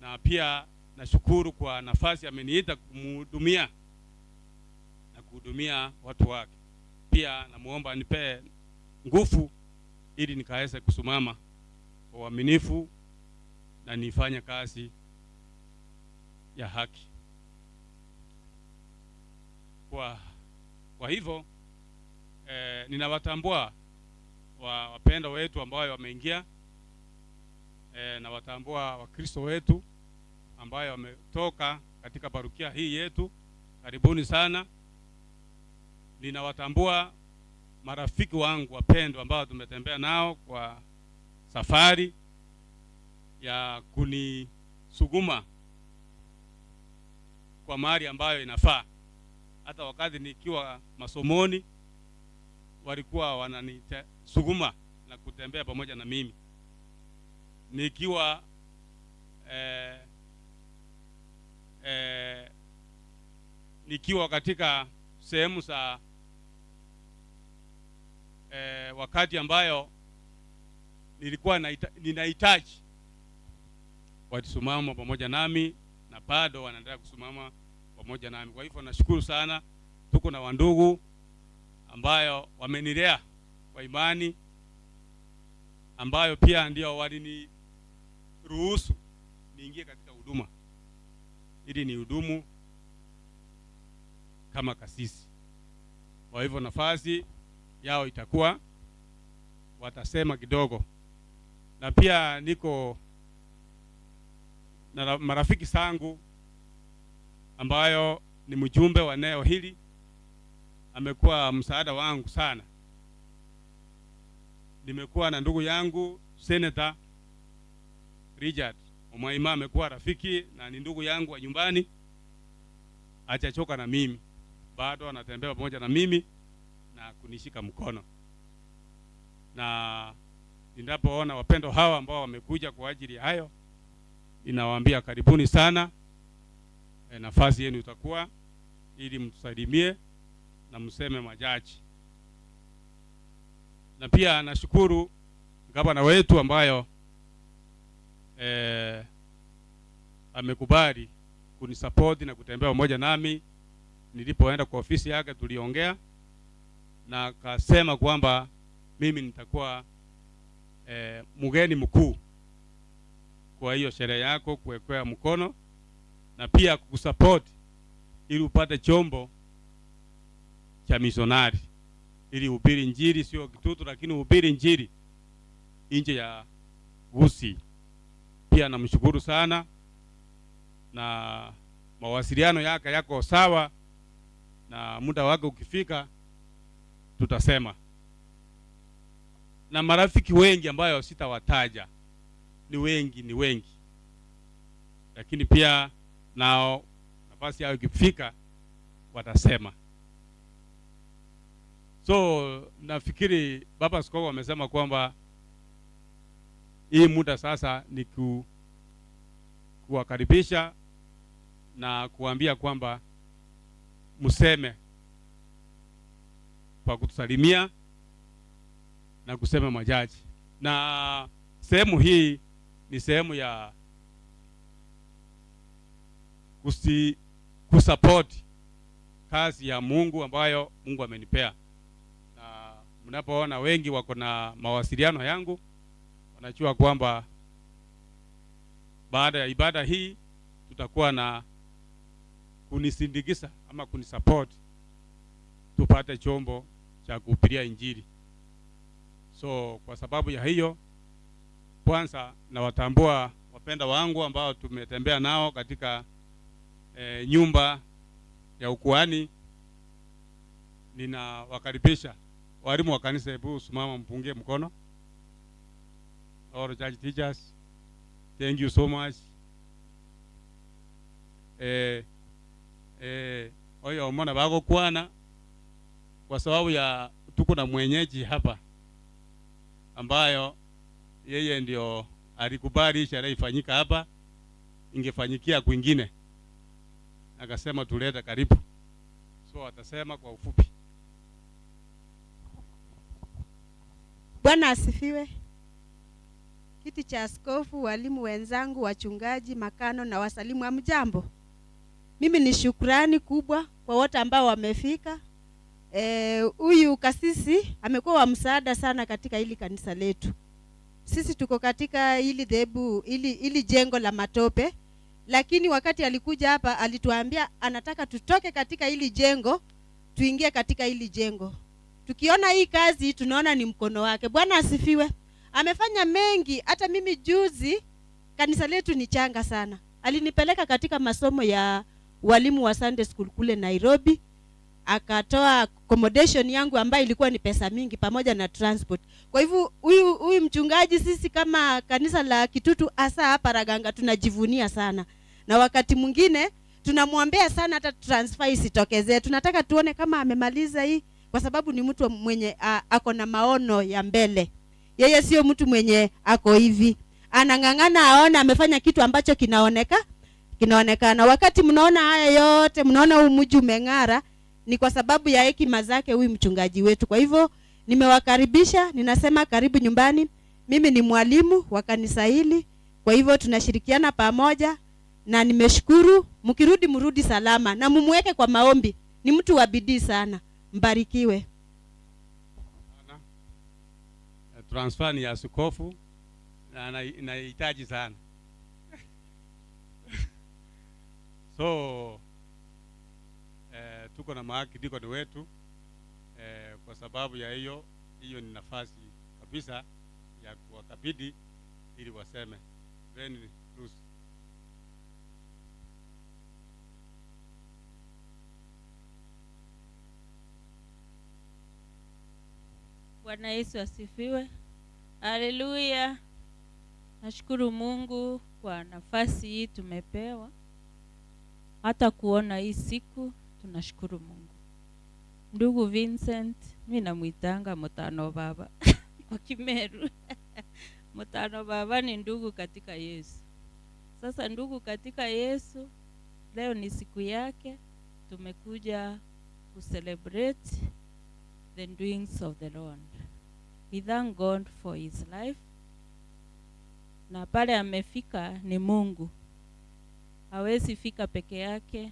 Na pia nashukuru kwa nafasi ameniita kumhudumia na kuhudumia watu wake. Pia namuomba anipe nguvu ili nikaweze kusimama kwa uaminifu na nifanye kazi ya haki. Kwa hivyo ninawatambua wapendwa wetu ambao wameingia, na watambua Wakristo wetu ambao wametoka katika parokia hii yetu. Karibuni sana. Ninawatambua marafiki wangu wapendwa ambao tumetembea nao kwa safari ya kunisuguma kwa mahali ambayo inafaa. Hata wakati nikiwa masomoni walikuwa wananisuguma na kutembea pamoja na mimi. Nikiwa nikiwa katika sehemu za wakati ambayo nilikuwa ninahitaji, walisimama pamoja nami na bado wanaendelea kusimama pamoja nami. Kwa hivyo nashukuru sana. Tuko na wandugu ambayo wamenilea kwa imani, ambayo pia ndio waliniruhusu niingie katika huduma ili ni hudumu kama kasisi. Kwa hivyo nafasi yao itakuwa watasema kidogo. Na pia niko na marafiki zangu ambayo ni mjumbe wa eneo hili, amekuwa msaada wangu sana. Nimekuwa na ndugu yangu Senator Richard Omaima, amekuwa rafiki na ni ndugu yangu wa nyumbani, hajachoka na mimi, bado anatembea pamoja na mimi na kunishika mkono. Na ninapoona wapendo hawa ambao wamekuja kwa ajili ya hayo, ninawaambia karibuni sana. Nafasi yenu itakuwa ili mtusalimie na mseme majaji. Na pia nashukuru gavana wetu ambayo amekubali kunisupport na kutembea pamoja nami. Nilipoenda kwa ofisi yake tuliongea na akasema kwamba mimi nitakuwa mgeni mkuu kwa hiyo sherehe yako, kuwekea mkono na pia kukusupport ili upate chombo cha misionari ili uhubiri Injili, sio Kitutu lakini uhubiri Injili nje ya Gusii. Pia namshukuru sana, na mawasiliano yake yako sawa, na muda wake ukifika tutasema. Na marafiki wengi ambayo sitawataja, ni wengi, lakini pia nao nafasi yao ikifika watasema. So nafikiri Baba Askofu amesema kwamba hii muda sasa ni kuwakaribisha na kuambia kwamba museme kwa kutusalimia na kusema majaji. Na sehemu hii ni sehemu ya kusupport kazi ya Mungu ambayo Mungu amenipea. Na mnapoona wengi wako na mawasiliano yangu, wanajua kwamba baada ya ibada hii tutakuwa na kunisindikiza ama kunisupport tupate chombo cha kuhubiria Injili. So kwa sababu ya hiyo, kwanza nawatambua wapenda wangu ambao tumetembea nao katika nyumba ya ukuhani. Ninawakaribisha Walimu wa kanisa, hebu simama mpungie mkono. All church teachers, thank you so much. Oyo mwana bako kwana, kwa sababu ya tuko na mwenyeji hapa ambayo yeye ndio alikubali sherehe ifanyika hapa, ingefanyikia kwingine, akasema tuleta karibu, so atasema kwa ufupi. Bwana asifiwe. Kiti cha askofu, walimu wenzangu, wachungaji, makano na wasalimu, hamjambo. Mimi ni shukrani kubwa kwa wote ambao wamefika. Huyu kasisi amekuwa wa msaada sana katika hili kanisa letu. Sisi tuko katika hili dhehebu, hili jengo la matope, lakini wakati alikuja hapa alituambia anataka tutoke katika hili jengo tuingie katika hili jengo. Tukiona hii kazi tunaona ni mkono wake. Bwana asifiwe. Amefanya mengi. Hata mimi juzi, kanisa letu ni changa sana, alinipeleka katika masomo ya walimu wa Sunday school kule Nairobi, akatoa accommodation yangu ambayo ilikuwa ni pesa mingi pamoja na transport. Kwa hivyo huyu mchungaji, sisi kama kanisa la Kitutu hasa hapa Raganga tunajivunia sana, na wakati mwingine tunamwombea sana hata transfer isitokezee. Tunataka tuone kama amemaliza hii, kwa sababu ni mtu mwenye ako na maono ya mbele. Yeye sio mtu mwenye ako hivi, anang'ang'ana aone amefanya kitu ambacho kinaonekana. Wakati mnaona haya yote, mnaona huu mji umeng'ara, ni kwa sababu ya hekima zake huyu mchungaji wetu. Kwa hivyo nimewakaribisha, ninasema karibu nyumbani. Mimi ni mwalimu wa kanisa hili, kwa hivyo tunashirikiana pamoja, na nimeshukuru. Mkirudi mrudi salama na mumweke kwa maombi. Ni mtu wa bidii sana. Mbarikiwe. Transfer ni ya askofu na inahitaji sana. So tuko na maakidiko wetu, kwa sababu ya hiyo ni nafasi kabisa ya kuwakabidhi ili waseme. Then Bruce. Bwana Yesu asifiwe. Haleluya. Nashukuru Mungu kwa nafasi hii tumepewa, hata kuona hii siku tunashukuru Mungu. Ndugu Vincent, mimi namuitanga Mutano Baba kwa Kimeru. Mutano Baba ni ndugu katika Yesu. Sasa ndugu katika Yesu, leo ni siku yake, tumekuja ku celebrate the doings of the Lord. We thank God for his life. Na pale amefika ni Mungu. Hawezi fika peke yake.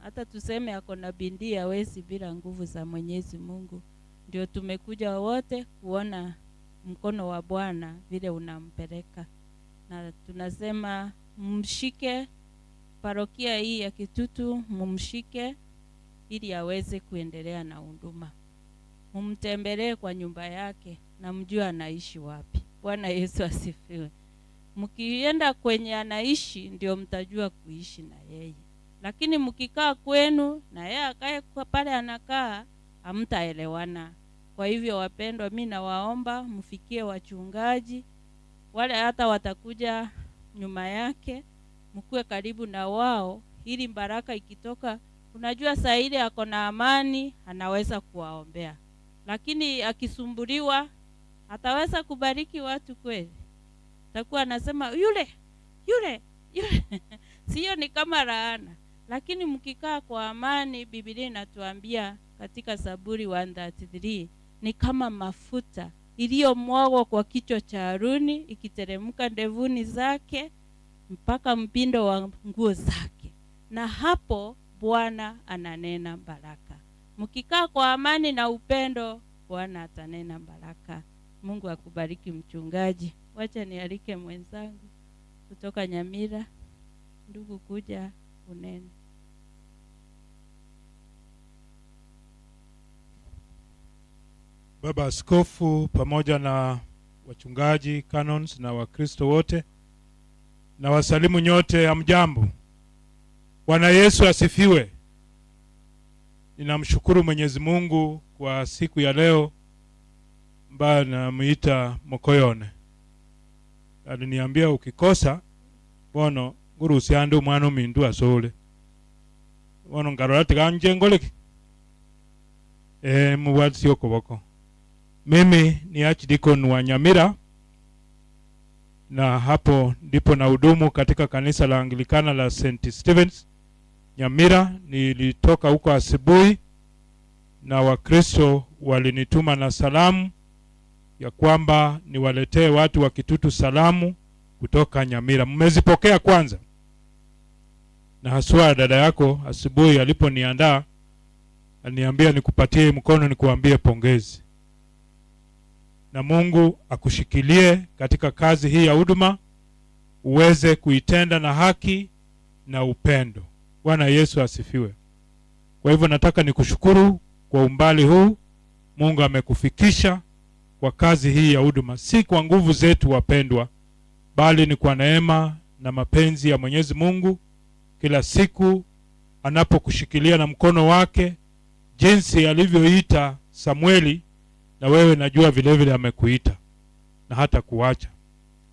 Hata tuseme ako na bidii, hawezi bila nguvu za Mwenyezi Mungu. Ndio tumekuja wote kuona mkono wa Bwana vile unampeleka. Na tunasema mshike parokia hii ya Kitutu, mumshike ili aweze kuendelea na huduma. Mumtembelee kwa nyumba yake na mjue anaishi wapi. Bwana Yesu asifiwe. Mkienda kwenye anaishi ndio mtajua kuishi na yeye. Lakini mkikaa kwenu na yeye akae kwa pale anakaa, hamtaelewana. Kwa hivyo wapendwa, mimi nawaomba mfikie wachungaji wale hata watakuja nyuma yake, mkue karibu na wao ili baraka ikitoka, unajua saa ile ako na amani anaweza kuwaombea. Lakini akisumbuliwa ataweza kubariki watu kweli? Takuwa anasema yule sio, ni kama laana. Lakini mkikaa kwa amani, Biblia inatuambia katika Zaburi 133, ni kama mafuta iliyomwagwa kwa kichwa cha Haruni, ikiteremka ndevuni zake mpaka mpindo wa nguo zake. Na hapo Bwana ananena baraka. Mkikaa kwa amani na upendo, Bwana atanena baraka. Mungu akubariki mchungaji. Wacha nialike mwenzangu kutoka Nyamira, ndugu kuja unene. Baba Askofu pamoja na wachungaji, canons na Wakristo wote, na wasalimu nyote, hamjambo. Bwana Yesu asifiwe. Ninamshukuru Mwenyezi Mungu kwa siku ya leo ambaye namuita Mokoyone. Aliniambia ukikosa bono nguru usiande umwana mindu asole. Bono ngarora tiganje ngoleki. Muwatsi okoboko. Mimi ni Archdeacon wa Nyamira, na hapo ndipo na hudumu katika kanisa la Anglikana la St. Stephen's Nyamira. Nilitoka huko asubuhi na Wakristo walinituma na salamu ya kwamba niwaletee watu wa Kitutu salamu kutoka Nyamira. Mmezipokea kwanza? Na haswa dada yako asubuhi aliponiandaa aliniambia nikupatie mkono nikuambie pongezi. Na Mungu akushikilie katika kazi hii ya huduma, uweze kuitenda na haki na upendo. Bwana Yesu asifiwe. Kwa hivyo nataka nikushukuru kwa umbali huu Mungu amekufikisha kwa kazi hii ya huduma. Si kwa nguvu zetu wapendwa, bali ni kwa neema na mapenzi ya Mwenyezi Mungu. Kila siku anapokushikilia na mkono wake, jinsi alivyoita Samueli, na wewe najua vile vile amekuita na hata kuacha.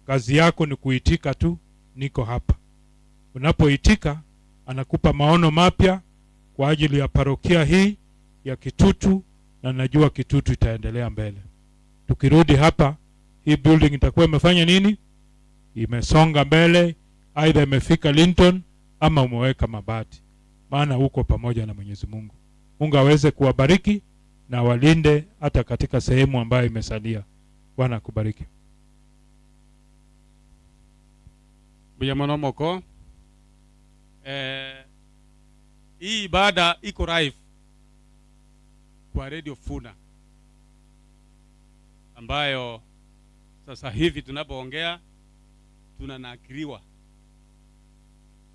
Kazi yako ni kuitika tu, niko hapa. Unapoitika anakupa maono mapya kwa ajili ya parokia hii ya Kitutu, na najua Kitutu itaendelea mbele. Tukirudi hapa, hii building itakuwa imefanya nini? Imesonga mbele, aidha imefika Linton ama umeweka mabati. Maana uko pamoja na Mwenyezi Mungu. Mungu aweze kuwabariki na walinde hata katika sehemu ambayo imesalia. Bwana akubariki. Buyamano moko. Hii ibada iko live kwa Radio Funa, ambayo sasa hivi tunapoongea tunanakiliwa.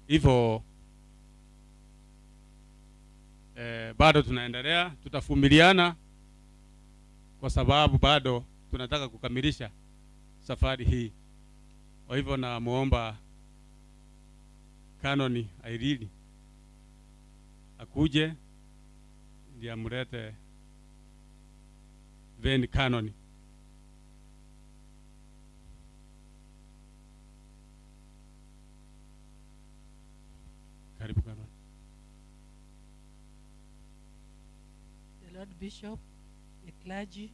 Hivyo bado tunaendelea, tutafumiliana kwa sababu bado tunataka kukamilisha safari hii. Kwa hivyo na muomba Canon Irene akuje ndiye amlete Ven Canon. Karibu Canon. The Lord Bishop, the clergy,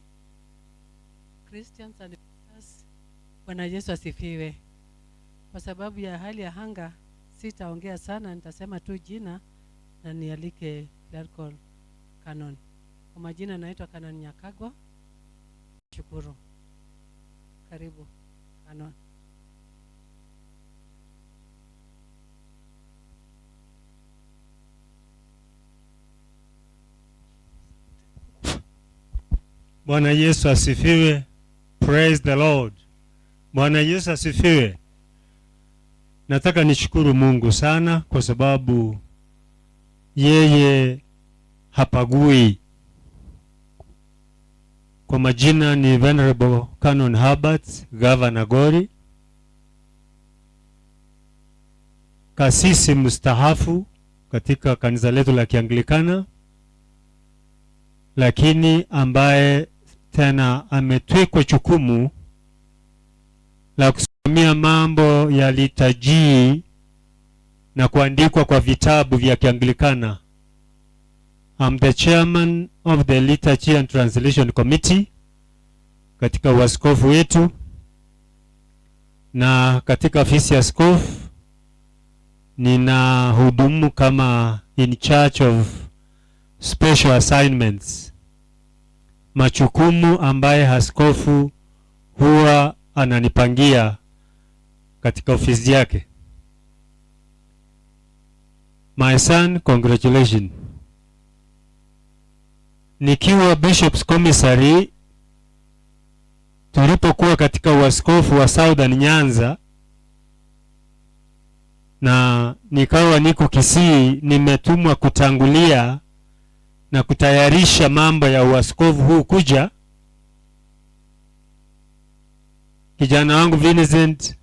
Christians and us, Bwana Yesu asifiwe. Kwa sababu ya hali ya anga sitaongea sana, nitasema tu jina na nialike Clerical Canon. Kwa majina naitwa Canon Nyakagwa. Shukuru. Karibu Canon. Bwana Yesu asifiwe. Praise the Lord. Bwana Yesu asifiwe. Nataka nishukuru Mungu sana kwa sababu yeye hapagui. Kwa majina ni Venerable Canon Herbert Governor Gori, kasisi mstaafu katika kanisa letu la Kianglikana, lakini ambaye tena ametwikwa jukumu la kusimamia mambo ya liturgy na kuandikwa kwa vitabu vya Kianglikana. I'm the chairman of the Liturgy and Translation Committee katika waskofu wetu, na katika ofisi ya askofu nina hudumu kama in charge of special assignments, majukumu ambaye askofu huwa ananipangia katika ofisi yake. My son, congratulations. Nikiwa Bishop's Commissary, tulipokuwa katika waskofu wa Southern Nyanza na nikawa niko Kisii, nimetumwa kutangulia na kutayarisha mambo ya waskofu huu kuja. Kijana wangu Vincent,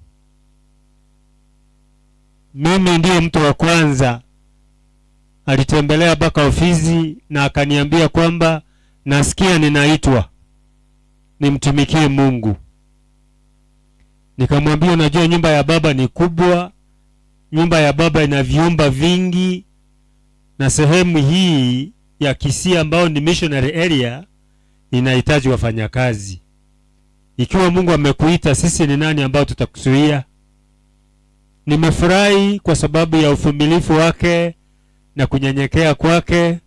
mimi ndiye mtu wa kwanza alitembelea mpaka ofisi na akaniambia kwamba nasikia ninaitwa nimtumikie Mungu. Nikamwambia, unajua nyumba ya baba ni kubwa, nyumba ya baba ina vyumba vingi, na sehemu hii ya Kisii ambao ni missionary area inahitaji wafanyakazi. Ikiwa Mungu amekuita, sisi ni nani ambao tutakuzuia? Nimefurahi kwa sababu ya uvumilivu wake na kunyenyekea kwake,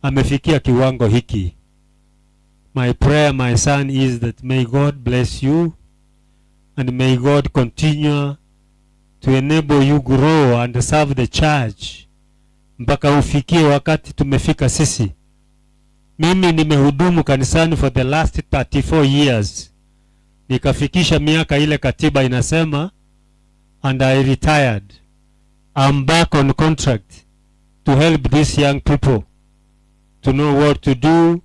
amefikia kiwango hiki. My prayer, my son, is that may God bless you and may God continue to enable you grow and serve the church mpaka ufikie wakati tumefika sisi. Mimi nimehudumu kanisani for the last 34 years. Nikafikisha miaka ile katiba inasema, and I retired. I'm back on contract to help these young people to know what to do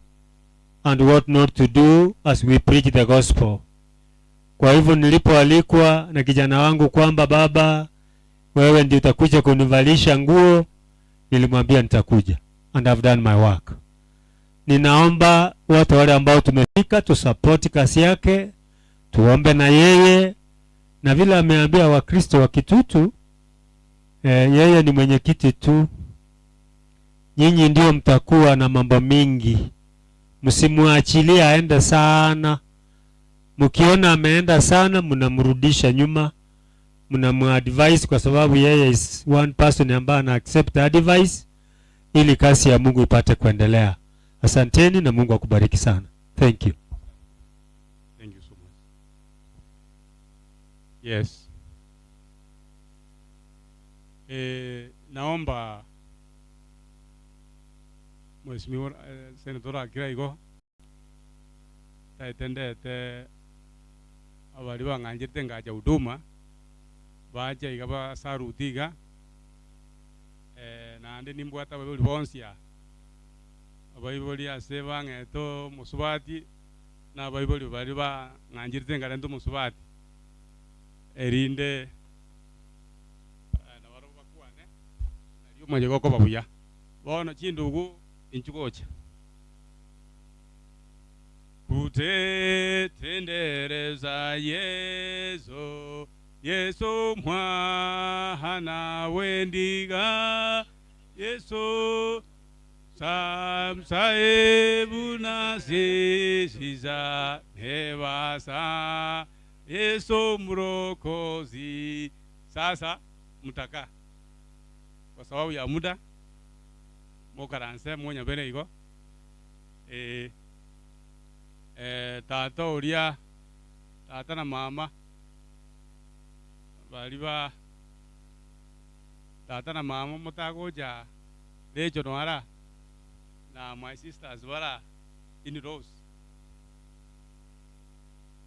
and what not to do as we preach the gospel. Kwa hivyo nilipoalikwa na kijana wangu kwamba baba, wewe ndiye utakuja kunivalisha nguo, nilimwambia nitakuja, and I've done my work. Ninaomba wote wale ambao tumefika tu support kazi yake, tuombe na yeye, na vile ameambia Wakristo wa Kitutu, yeye ni mwenyekiti tu. Nyinyi ndio mtakuwa na mambo mingi, msimuachilie aende sana. Mkiona ameenda sana, mnamrudisha nyuma, mnamuadvise, kwa sababu yeye is one person ambaye ana accept advice ili kazi ya Mungu ipate kuendelea. Asanteni na Mungu akubariki sana. Thank you. Thank you so much. Yes. Naomba Mheshimiwa Senator Kiraigo taitendete abali bang'anjirite ngaja huduma baje igaba sarutiga nande nimbwata babuli bonsia abaiboli ase bang'eto musubati na abaiboli bali bang'anjirite ngarento musubati erinde na baro bakwane naliyo mwenye goko babuya bono chindugu inchugocha kutetendereza Yesu Yesu mwana wendiga Yesu samsaebu nasisiza nevasa Yesu mrokozi. Sasa mutaka kwa sababu ya muda mokaranse mwonya bene iko tata uria tata na mama baliba tata na mama mutagoja lejo noara na my sisters wala in Rose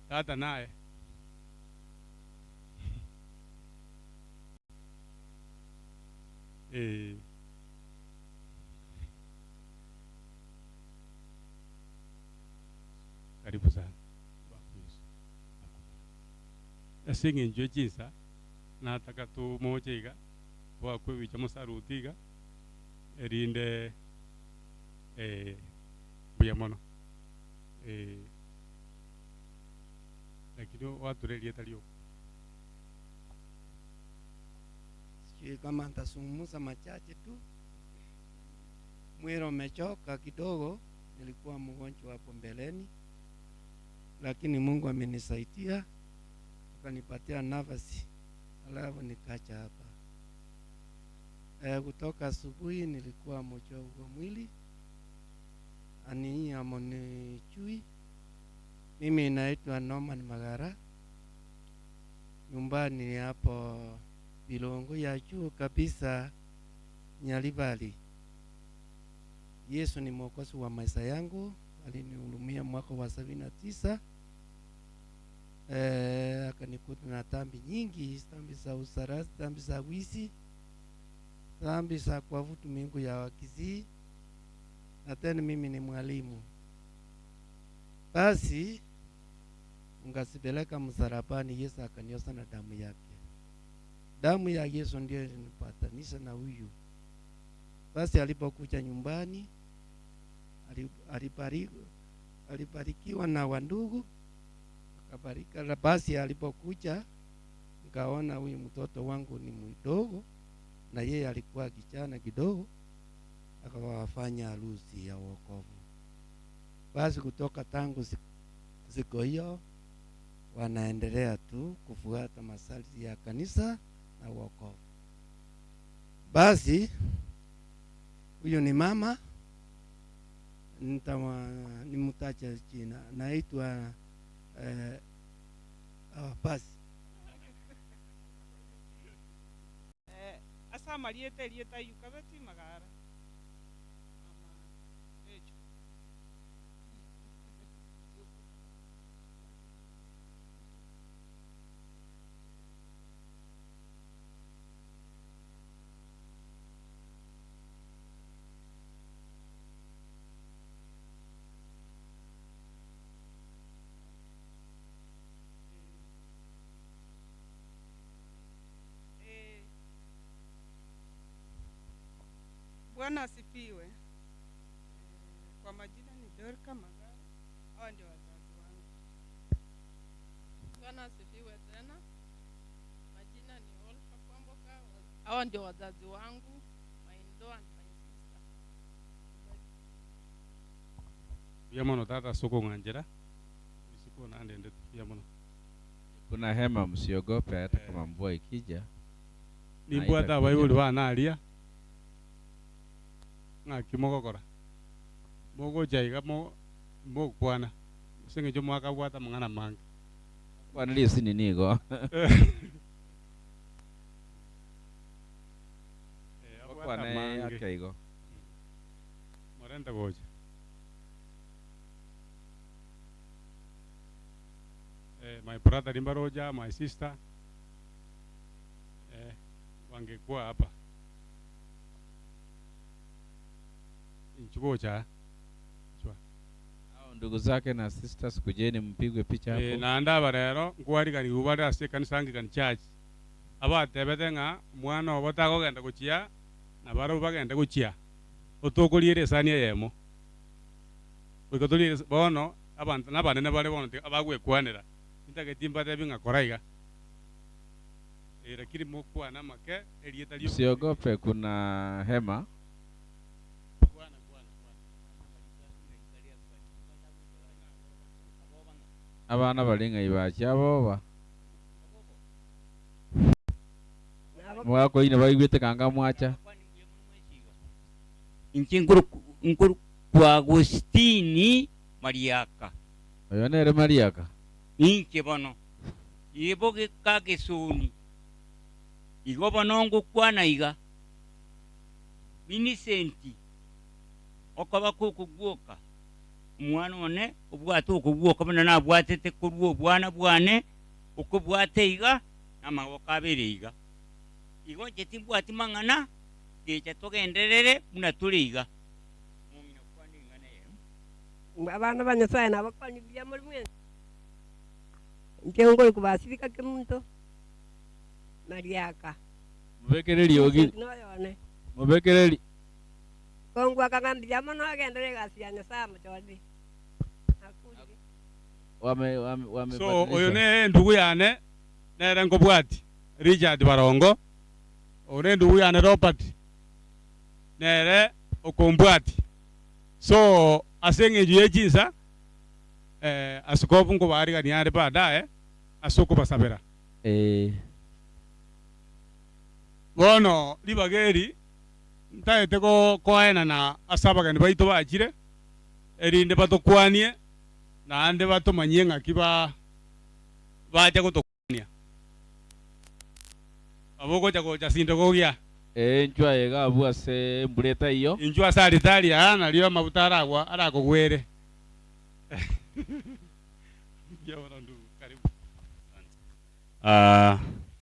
tata nae karibu sana asinge njwe jinsa nataka tu mochega kwa kwicha musarutiga erinde buya mono lakini watu relie talio sijui kama nitazungumza machache tu. Mwili umechoka kidogo, nilikuwa mgonjwa hapo mbeleni, lakini Mungu amenisaidia akanipatia nafasi, alafu nikaja hapa. Kutoka asubuhi nilikuwa mchovu kwa mwili, ani amonichui. Mimi naitwa Norman Magara, nyumbani hapo Bilongo ya juu kabisa, Nyalibali. Yesu ni mwokozi wa maisha yangu, alinihurumia mwaka wa 79. Akanikuta na dhambi nyingi, dhambi za usarasi, dhambi za wizi, dhambi za kuabudu miungu ya Wakisii, na tena mimi ni mwalimu. Basi ngasipeleka msalabani, Yesu akanioza na damu yake. Damu ya Yesu ndio ilinipatanisha na huyu. Basi alipokuja nyumbani alibarikiwa na wandugu, akabarika. Na basi alipokuja nikaona huyu mtoto wangu ni mdogo na yeye alikuwa kijana kidogo, akawafanya harusi ya wokovu. Basi kutoka tangu siku hiyo wanaendelea tu kufuata masharti ya kanisa na wokovu. Basi huyo ni mama, nimtaja jina, naitwa basi asa mariete lieta yukabeti magara ama echo Bwana asifiwe. Kwa majina ni Dorka Magara. Hao ndio wazazi wangu. Bwana asifiwe tena. Majina ni Olfa Kwamboka. Hao ndio wazazi wangu, my in-law and my sister. Ya mono tata soko nganjera. Siko na ndende ya mono. Kuna hema, msiogope hata kama mvua ikija. Ni mbwa da Bible bana alia. Kimogokora mogo jaiga mo kwana singe jo mwaka wata mangana mange kwana lisi ni nigo kwana yake igo morenda goje my brother Limbaroja, my sister wangekuwa hapa Nchugocha hao ndugu zake na sisters, kujeni mpigwe picha hapo. Na ndaba rero ngwari kani ubare ase kanisa Anglican Church abatebete nga mwana obota kugenda guchia na baro bagenda guchia otokolire sania yemo wikotolire bono abantu nabanene bare bono abagwe kwanira nitagetimba tebinga koraiga lakini mokwana make elieta lyo. Usiogope, kuna hema. Abana balinga ibachi aboba mwako ine baigwete kanga mwacha nkuru kwa Agustini Mariaka. Oyo nere Mariaka Inke bono iboge kake suni igo bono ngukwana iga Vincenti okaba kukugwoka mwana one obwate okugwoka bana nabwatete kurwo obwana bwane okubwate iga namagoka abere iga igo jetimbwati mangana gecha togenderere muna tuliga mumina kwani ngana yemu abana banyasaye nabakwani bya muri mwe nkengo kubasifika kemuntu Mariaka mubekereri ogi mubekereri kongwa kangambia mono agendere gasianya sama chodi wame so oyo ne ndugu yane nere ngobwati Richard Barongo ore ndugu yane Robert nere okombwati so asenge juye jinsa askofu ngo bari gani yare baadaye asoko basabera bono libageri ntaete koaena na asaba gani baito bachire erinde batokwanie na ande batomanyie ng'aki bacha gotokwania abogocha gocha sinde gogia enchwa yega abua se mbuleta iyo enchwa salitaria nalio amabuta aragwa arakogwere karibu